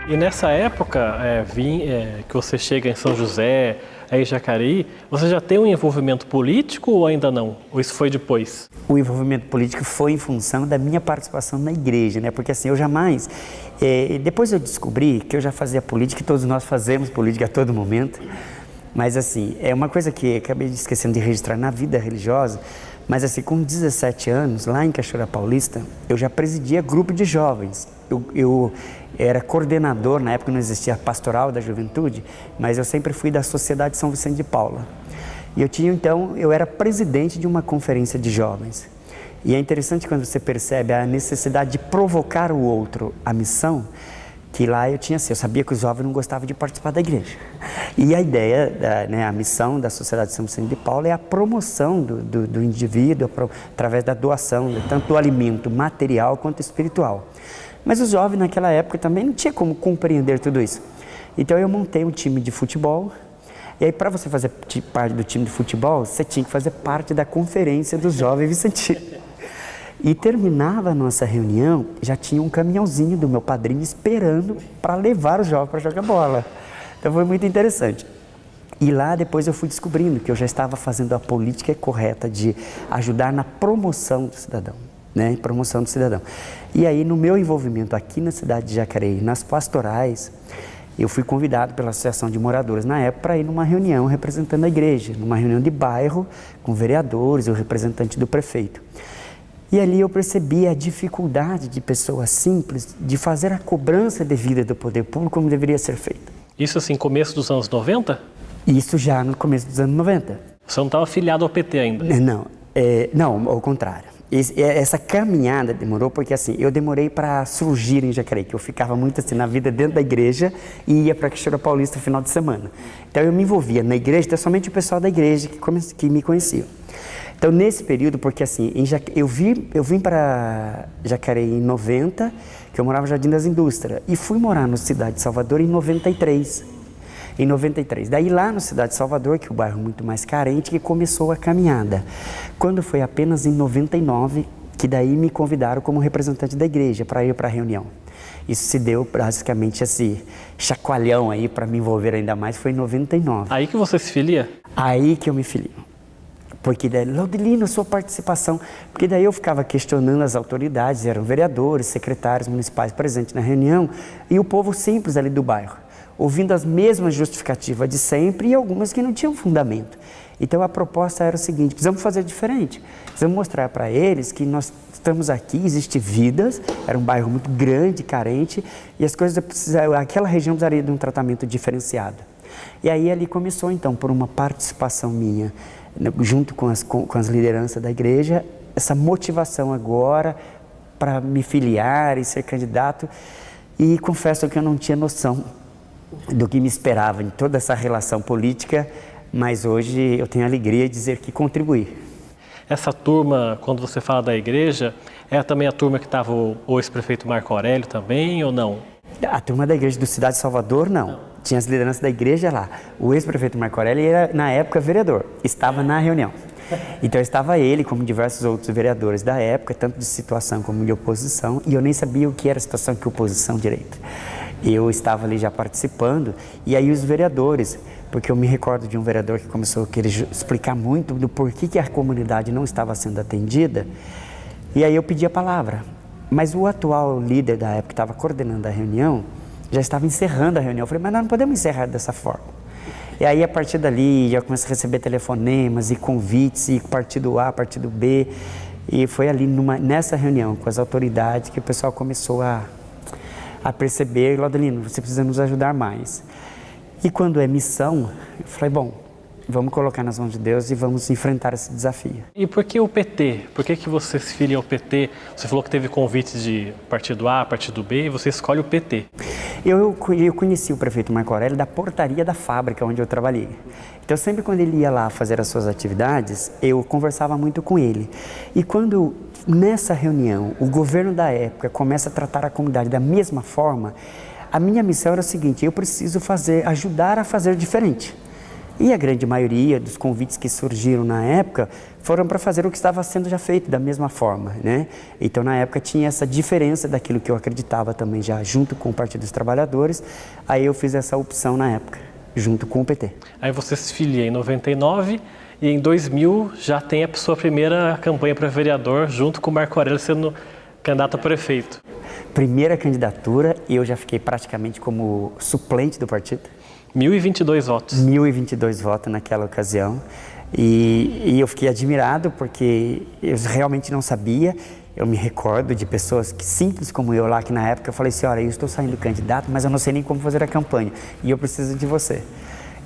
E nessa época que você chega em São José, aí em Jacareí, você já tem um envolvimento político ou ainda não? Ou isso foi depois? O envolvimento político foi em função da minha participação na igreja, né? Porque assim, eu jamais... depois eu descobri que eu já fazia política, e todos nós fazemos política a todo momento, mas assim, é uma coisa que acabei esquecendo de registrar na vida religiosa, mas assim, com 17 anos, lá em Cachoeira Paulista, eu já presidia grupo de jovens. Eu era coordenador, na época não existia pastoral da juventude, mas eu sempre fui da Sociedade São Vicente de Paula. E eu era presidente de uma conferência de jovens. E é interessante quando você percebe a necessidade de provocar o outro, a missão, que lá eu sabia que os jovens não gostavam de participar da igreja. E a ideia, a missão da Sociedade São Vicente de Paula é a promoção do indivíduo através da doação, tanto do alimento material quanto espiritual. Mas os jovens naquela época também não tinha como compreender tudo isso. Então eu montei um time de futebol. E aí, para você fazer parte do time de futebol, você tinha que fazer parte da conferência dos jovens vicentinos. E terminava a nossa reunião, já tinha um caminhãozinho do meu padrinho esperando para levar os jovens para jogar bola. Então foi muito interessante. E lá depois eu fui descobrindo que eu já estava fazendo a política correta de ajudar na promoção do cidadão. Né, promoção do cidadão. E aí, no meu envolvimento aqui na cidade de Jacareí, nas pastorais, eu fui convidado pela Associação de Moradores, na época, para ir numa reunião representando a igreja, numa reunião de bairro, com vereadores e o representante do prefeito. E ali eu percebi a dificuldade de pessoas simples de fazer a cobrança devida do poder público como deveria ser feita. Isso assim, começo dos anos 90? Isso já no começo dos anos 90. Você não estava afiliado ao PT ainda? Não, ao contrário. Essa caminhada demorou porque assim, eu demorei para surgir em Jacareí, que eu ficava muito assim na vida dentro da igreja e ia para Cachoeira Paulista no final de semana. Então eu me envolvia na igreja, então somente o pessoal da igreja que me conhecia. Então nesse período, porque assim, eu vim para Jacareí em 90, que eu morava no Jardim das Indústrias, e fui morar na cidade de Salvador em 93. Daí lá na cidade de Salvador, que é o bairro muito mais carente, que começou a caminhada. Quando foi apenas em 99, que daí me convidaram como representante da igreja para ir para a reunião. Isso se deu basicamente esse chacoalhão aí para me envolver ainda mais, foi em 99. Aí que você se filia? Aí que eu me filio. Porque daí, Laudelino, sua participação, porque daí eu ficava questionando as autoridades, eram vereadores, secretários municipais presentes na reunião, e o povo simples ali do bairro, ouvindo as mesmas justificativas de sempre e algumas que não tinham fundamento. Então a proposta era o seguinte: precisamos fazer diferente, precisamos mostrar para eles que nós estamos aqui, existem vidas, era um bairro muito grande, carente, e as coisas aquela região precisaria de um tratamento diferenciado. E aí ali começou então por uma participação minha, junto com as lideranças da igreja, essa motivação agora para me filiar e ser candidato, e confesso que eu não tinha noção do que me esperava em toda essa relação política, mas hoje eu tenho a alegria de dizer que contribuí. Essa turma, quando você fala da igreja, é também a turma que estava o ex-prefeito Marco Aurélio também ou não? A turma da igreja do Cidade de Salvador, não. Tinha as lideranças da igreja lá. O ex-prefeito Marco Aurélio era, na época, vereador. Estava na reunião. Então estava ele, como diversos outros vereadores da época, tanto de situação como de oposição, e eu nem sabia o que era situação que oposição direito. Eu estava ali já participando, e aí os vereadores, porque eu me recordo de um vereador que começou a querer explicar muito do porquê que a comunidade não estava sendo atendida, e aí eu pedi a palavra. Mas o atual líder da época que estava coordenando a reunião, já estava encerrando a reunião. Eu falei, mas nós não podemos encerrar dessa forma. E aí, a partir dali, já comecei a receber telefonemas e convites, e partido A, partido B, e foi ali nessa reunião com as autoridades que o pessoal começou a perceber, Laudelino, você precisa nos ajudar mais. E quando é missão, eu falei, bom, vamos colocar nas mãos de Deus e vamos enfrentar esse desafio. E por que o PT? Por que você se filia ao PT? Você falou que teve convites de partido A, partido B, e você escolhe o PT. Eu conheci o prefeito Marco Aurélio da portaria da fábrica onde eu trabalhei. Então, sempre quando ele ia lá fazer as suas atividades, eu conversava muito com ele. E quando, nessa reunião, o governo da época começa a tratar a comunidade da mesma forma, a minha missão era o seguinte: eu preciso ajudar a fazer diferente. E a grande maioria dos convites que surgiram na época foram para fazer o que estava sendo já feito da mesma forma, né? Então, na época, tinha essa diferença daquilo que eu acreditava também já junto com o Partido dos Trabalhadores. Aí eu fiz essa opção na época, junto com o PT. Aí você se filia em 99 e em 2000 já tem a sua primeira campanha para vereador, junto com o Marco Aurélio sendo candidato a prefeito. Primeira candidatura, eu já fiquei praticamente como suplente do partido. 1.022 votos. 1.022 votos naquela ocasião. E eu fiquei admirado porque eu realmente não sabia. Eu me recordo de pessoas que, simples como eu lá, que na época eu falei assim, olha, eu estou saindo candidato, mas eu não sei nem como fazer a campanha e eu preciso de você.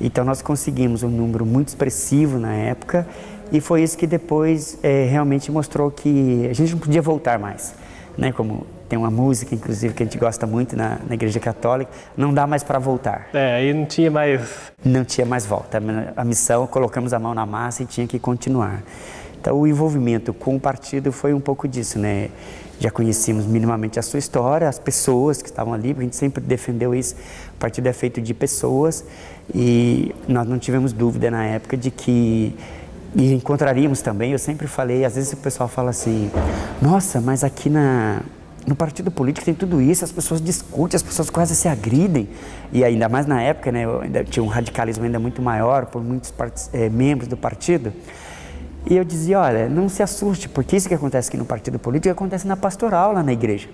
Então nós conseguimos um número muito expressivo na época e foi isso que depois realmente mostrou que a gente não podia voltar mais, né? Como tem uma música, inclusive, que a gente gosta muito na Igreja Católica, não dá mais para voltar. Aí não tinha mais... Não tinha mais volta. A missão, colocamos a mão na massa e tinha que continuar. Então, o envolvimento com o partido foi um pouco disso, né? Já conhecíamos minimamente a sua história, as pessoas que estavam ali, porque a gente sempre defendeu isso. O partido é feito de pessoas e nós não tivemos dúvida na época de que e encontraríamos também, eu sempre falei, às vezes o pessoal fala assim, nossa, mas aqui no partido político tem tudo isso, as pessoas discutem, as pessoas quase se agridem. E ainda mais na época, né, ainda tinha um radicalismo ainda muito maior por muitos membros do partido. E eu dizia, olha, não se assuste, porque isso que acontece aqui no partido político acontece na pastoral, lá na igreja.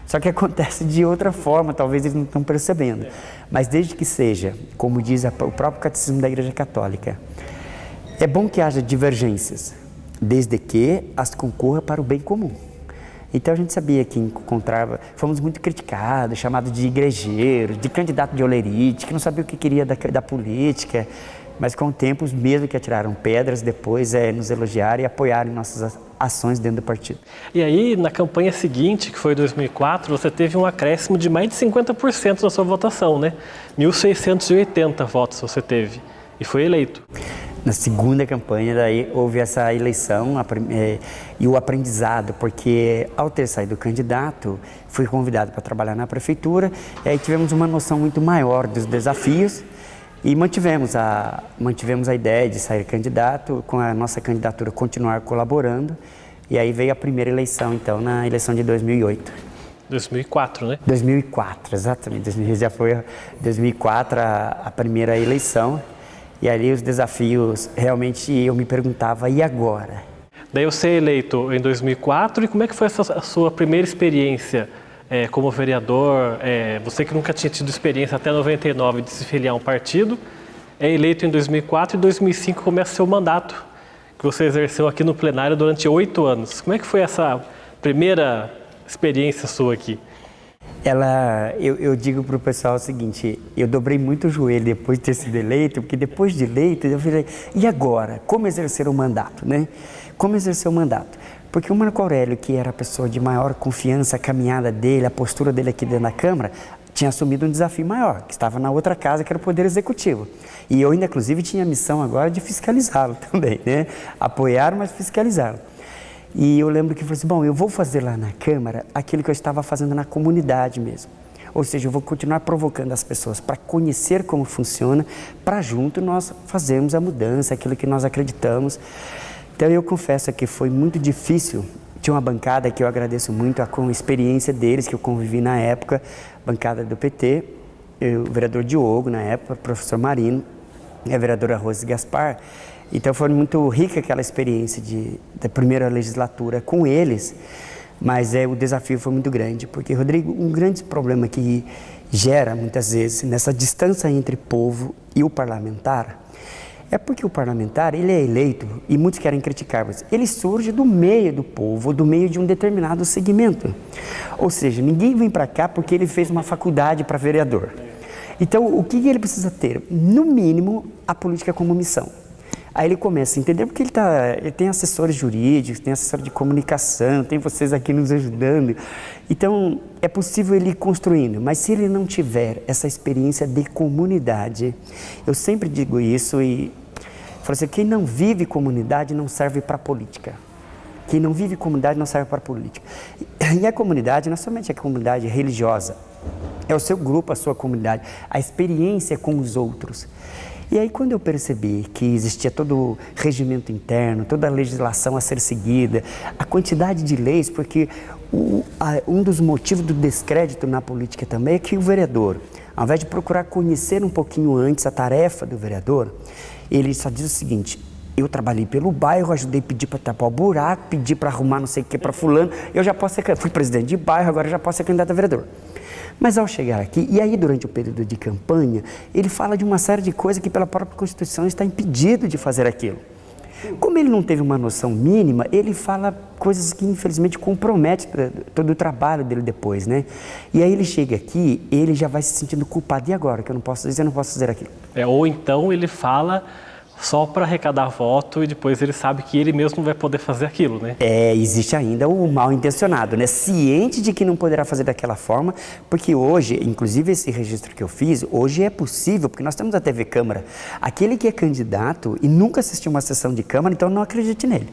Só que acontece de outra forma, talvez eles não estão percebendo. Mas desde que seja, como diz o próprio catecismo da Igreja Católica, é bom que haja divergências, desde que as concorra para o bem comum. Então a gente sabia que encontrava, fomos muito criticados, chamados de igrejeiros, de candidato de olerite, que não sabia o que queria da política, mas com o tempo os mesmos que atiraram pedras depois nos elogiaram e apoiaram nossas ações dentro do partido. E aí, na campanha seguinte, que foi 2004, você teve um acréscimo de mais de 50% na sua votação, né? 1.680 votos você teve e foi eleito. Na segunda campanha, daí houve essa eleição e o aprendizado, porque ao ter saído candidato, fui convidado para trabalhar na prefeitura, e aí tivemos uma noção muito maior dos desafios e mantivemos a ideia de sair candidato, com a nossa candidatura continuar colaborando, e aí veio a primeira eleição, então, na eleição de 2008. 2004, né? 2004, exatamente, já foi 2004 a primeira eleição. E ali os desafios, realmente eu me perguntava, e agora? Daí você é eleito em 2004, e como é que foi a sua primeira experiência como vereador? Você que nunca tinha tido experiência até 99 de se filiar a um partido, é eleito em 2004 e em 2005 começa seu mandato, que você exerceu aqui no plenário durante 8 anos. Como é que foi essa primeira experiência sua aqui? Eu digo para o pessoal o seguinte, eu dobrei muito o joelho depois de ter sido eleito, porque depois de eleito eu falei, e agora? Como exercer o mandato, né? Como exercer o mandato? Porque o Marco Aurélio, que era a pessoa de maior confiança, a caminhada dele, a postura dele aqui dentro da Câmara, tinha assumido um desafio maior, que estava na outra casa, que era o Poder Executivo. E eu ainda, inclusive, tinha a missão agora de fiscalizá-lo também, né? Apoiar, mas fiscalizá-lo. E eu lembro que eu falei assim, bom, eu vou fazer lá na Câmara aquilo que eu estava fazendo na comunidade mesmo. Ou seja, eu vou continuar provocando as pessoas para conhecer como funciona, para junto nós fazermos a mudança, aquilo que nós acreditamos. Então eu confesso que foi muito difícil. Tinha uma bancada que eu agradeço muito com a experiência deles, que eu convivi na época, bancada do PT, o vereador Diogo na época, o professor Marino, e a vereadora Rose Gaspar. Então foi muito rica aquela experiência da primeira legislatura com eles, mas o desafio foi muito grande, porque, Rodrigo, um grande problema que gera muitas vezes nessa distância entre povo e o parlamentar, é porque o parlamentar, ele é eleito, e muitos querem criticar, mas ele surge do meio do povo, do meio de um determinado segmento. Ou seja, ninguém vem para cá porque ele fez uma faculdade para vereador. Então, o que ele precisa ter? No mínimo, a política como missão. Aí ele começa a entender porque ele tem assessores jurídicos, tem assessor de comunicação, tem vocês aqui nos ajudando. Então, é possível ele ir construindo, mas se ele não tiver essa experiência de comunidade, eu sempre digo isso e falo assim, quem não vive comunidade não serve para política. Quem não vive comunidade não serve para política. E a comunidade não é somente a comunidade religiosa, é o seu grupo, a sua comunidade, a experiência com os outros. E aí quando eu percebi que existia todo o regimento interno, toda a legislação a ser seguida, a quantidade de leis, porque um dos motivos do descrédito na política também é que o vereador, ao invés de procurar conhecer um pouquinho antes a tarefa do vereador, ele só diz o seguinte: eu trabalhei pelo bairro, ajudei a pedir para tapar o buraco, pedi para arrumar não sei o que para fulano, eu já posso ser, fui presidente de bairro, agora já posso ser candidato a vereador. Mas ao chegar aqui, e aí durante o período de campanha, ele fala de uma série de coisas que pela própria Constituição está impedido de fazer aquilo. Como ele não teve uma noção mínima, ele fala coisas que infelizmente comprometem todo o trabalho dele depois, né? E aí ele chega aqui, ele já vai se sentindo culpado. E agora, que eu não posso dizer, eu não posso fazer aquilo. Ou então ele fala só para arrecadar voto e depois ele sabe que ele mesmo não vai poder fazer aquilo, né? Existe ainda o mal intencionado, né? Ciente de que não poderá fazer daquela forma, porque hoje, inclusive esse registro que eu fiz, hoje é possível, porque nós temos a TV Câmara. Aquele que é candidato e nunca assistiu uma sessão de Câmara, então não acredite nele.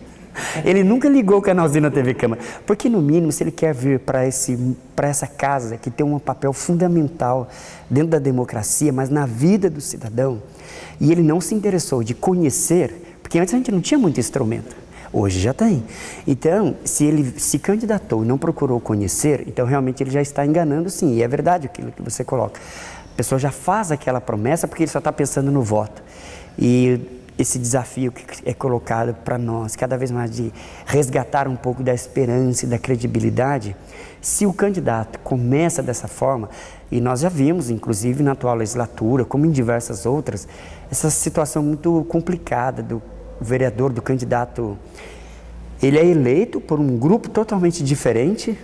Ele nunca ligou o canalzinho na TV Câmara, porque no mínimo, se ele quer vir para essa casa que tem um papel fundamental dentro da democracia, mas na vida do cidadão, e ele não se interessou de conhecer, porque antes a gente não tinha muito instrumento, hoje já tem. Então, se ele se candidatou e não procurou conhecer, então realmente ele já está enganando sim, e é verdade aquilo que você coloca. A pessoa já faz aquela promessa porque ele só está pensando no voto. E esse desafio que é colocado para nós, cada vez mais de resgatar um pouco da esperança e da credibilidade, se o candidato começa dessa forma, e nós já vimos, inclusive na atual legislatura, como em diversas outras, essa situação muito complicada do vereador, do candidato, ele é eleito por um grupo totalmente diferente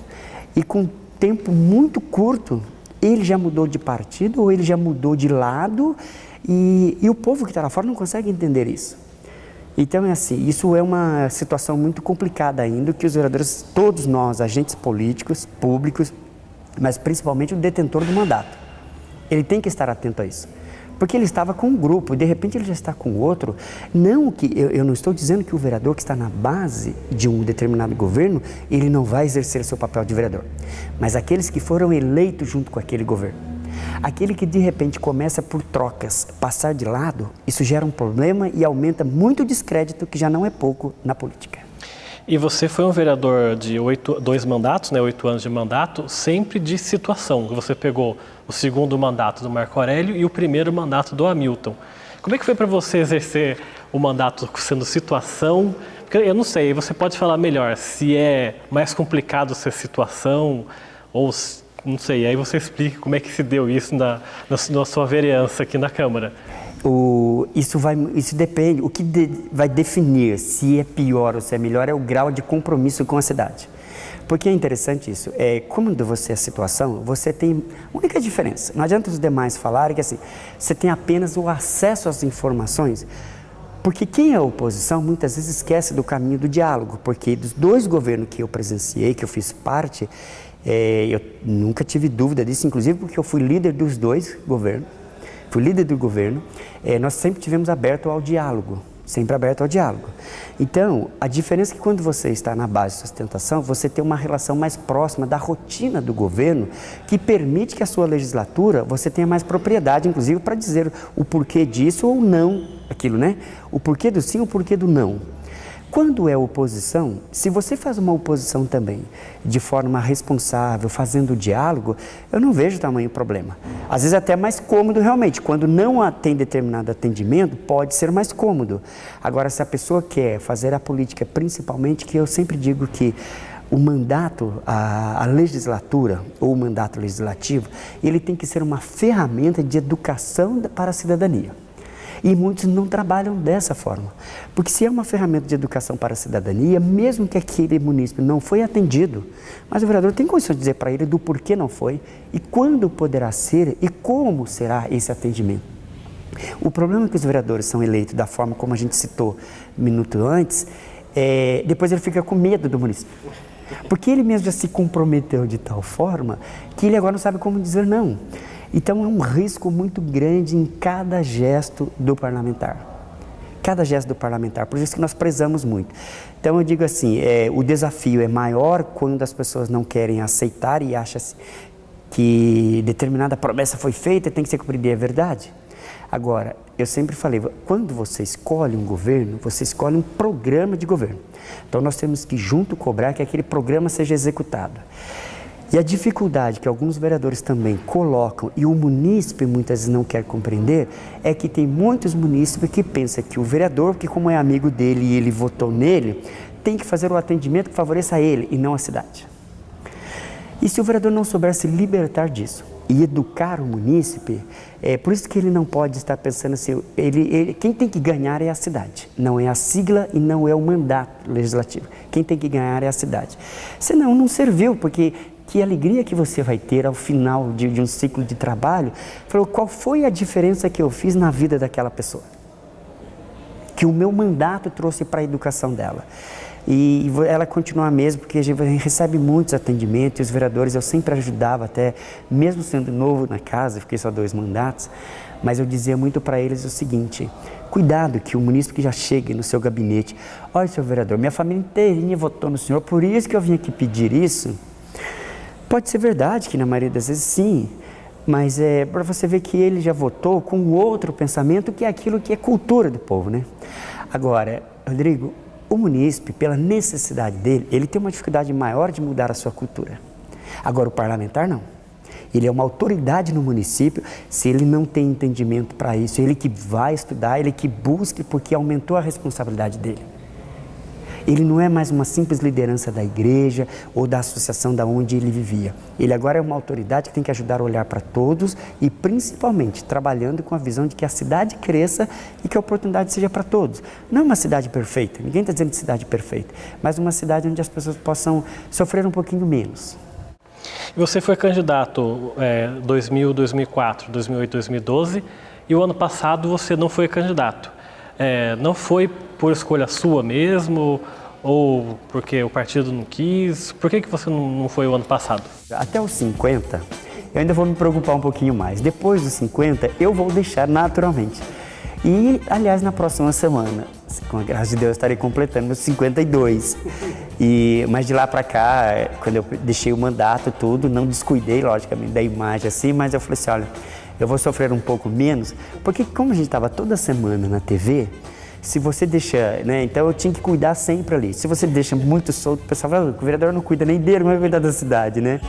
e com tempo muito curto, ele já mudou de partido ou ele já mudou de lado. E o povo que está lá fora não consegue entender isso. Então é assim, isso é uma situação muito complicada ainda, que os vereadores, todos nós, agentes políticos, públicos, mas principalmente o detentor do mandato, ele tem que estar atento a isso. Porque ele estava com um grupo e de repente ele já está com outro. Não que eu não estou dizendo que o vereador que está na base de um determinado governo, ele não vai exercer seu papel de vereador. Mas aqueles que foram eleitos junto com aquele governo. Aquele que de repente começa por trocas, passar de lado, isso gera um problema e aumenta muito o descrédito, que já não é pouco na política. E você foi um vereador de 2 mandatos, né, 8 anos de mandato, sempre de situação. Você pegou o segundo mandato do Marco Aurélio e o primeiro mandato do Hamilton. Como é que foi para você exercer o mandato sendo situação? Porque eu não sei, você pode falar melhor se é mais complicado ser situação ou não sei, aí você explica como é que se deu isso na sua vereança aqui na Câmara. Isso depende, o que vai definir se é pior ou se é melhor é o grau de compromisso com a cidade. Porque é interessante isso, como você é a situação, você tem a única diferença, não adianta os demais falarem que assim, você tem apenas o acesso às informações, porque quem é a oposição muitas vezes esquece do caminho do diálogo, porque dos 2 governos que eu presenciei, que eu fiz parte, eu nunca tive dúvida disso, inclusive porque eu fui líder dos 2 governos, fui líder do governo, nós sempre tivemos aberto ao diálogo, sempre aberto ao diálogo. Então, a diferença é que quando você está na base de sustentação, você tem uma relação mais próxima da rotina do governo, que permite que a sua legislatura, você tenha mais propriedade, inclusive, para dizer o porquê disso ou não, aquilo, né? O porquê do sim, o porquê do não. Quando é oposição, se você faz uma oposição também de forma responsável, fazendo diálogo, eu não vejo tamanho problema. Às vezes até mais cômodo realmente, quando não tem determinado atendimento, pode ser mais cômodo. Agora, se a pessoa quer fazer a política, principalmente, que eu sempre digo que o mandato, a legislatura ou o mandato legislativo, ele tem que ser uma ferramenta de educação para a cidadania. E muitos não trabalham dessa forma. Porque se é uma ferramenta de educação para a cidadania, mesmo que aquele munícipe não foi atendido, mas o vereador tem condição de dizer para ele do porquê não foi, e quando poderá ser, e como será esse atendimento. O problema é que os vereadores são eleitos da forma como a gente citou um minuto antes, depois ele fica com medo do munícipe. Porque ele mesmo já se comprometeu de tal forma que ele agora não sabe como dizer não. Então é um risco muito grande em cada gesto do parlamentar. Cada gesto do parlamentar, por isso que nós prezamos muito. Então eu digo assim, o desafio é maior quando as pessoas não querem aceitar e acham que determinada promessa foi feita e tem que ser cumprida, é verdade. Agora, eu sempre falei, quando você escolhe um governo, você escolhe um programa de governo. Então nós temos que junto cobrar que aquele programa seja executado. E a dificuldade que alguns vereadores também colocam, e o munícipe muitas vezes não quer compreender, é que tem muitos munícipes que pensam que o vereador, que como é amigo dele e ele votou nele, tem que fazer o atendimento que favoreça a ele e não a cidade. E se o vereador não souber se libertar disso e educar o munícipe, é por isso que ele não pode estar pensando assim, quem tem que ganhar é a cidade, não é a sigla e não é o mandato legislativo. Quem tem que ganhar é a cidade. Senão não serviu, porque que alegria que você vai ter ao final de um ciclo de trabalho, falou, qual foi a diferença que eu fiz na vida daquela pessoa? Que o meu mandato trouxe para a educação dela. E ela continua mesmo, porque a gente recebe muitos atendimentos, e os vereadores eu sempre ajudava até, mesmo sendo novo na casa, fiquei só 2 mandatos, mas eu dizia muito para eles o seguinte, cuidado que o munícipe que já chegue no seu gabinete, olha, senhor vereador, minha família inteirinha votou no senhor, por isso que eu vim aqui pedir isso. Pode ser verdade que na maioria das vezes sim, mas é para você ver que ele já votou com outro pensamento que é aquilo que é cultura do povo, né? Agora, Rodrigo, o munícipe, pela necessidade dele, ele tem uma dificuldade maior de mudar a sua cultura. Agora, o parlamentar não. Ele é uma autoridade no município, se ele não tem entendimento para isso, ele que vai estudar, ele que busque, porque aumentou a responsabilidade dele. Ele não é mais uma simples liderança da igreja ou da associação da onde ele vivia. Ele agora é uma autoridade que tem que ajudar a olhar para todos e principalmente trabalhando com a visão de que a cidade cresça e que a oportunidade seja para todos. Não uma cidade perfeita, ninguém está dizendo de cidade perfeita, mas uma cidade onde as pessoas possam sofrer um pouquinho menos. Você foi candidato 2000, 2004, 2008, 2012 e o ano passado você não foi candidato. Não foi por escolha sua mesmo ou porque o partido não quis? Por que você não foi o ano passado? Até os 50, eu ainda vou me preocupar um pouquinho mais. Depois dos 50, eu vou deixar naturalmente. E, aliás, na próxima semana, com a graça de Deus, estarei completando meus 52. Mas de lá para cá, quando eu deixei o mandato, tudo, não descuidei, logicamente, da imagem assim, mas eu falei assim, olha, eu vou sofrer um pouco menos, porque como a gente estava toda semana na TV, se você deixa, né, então eu tinha que cuidar sempre ali. Se você deixa muito solto, o pessoal fala, o vereador não cuida nem dele, não vai cuidar da cidade, né?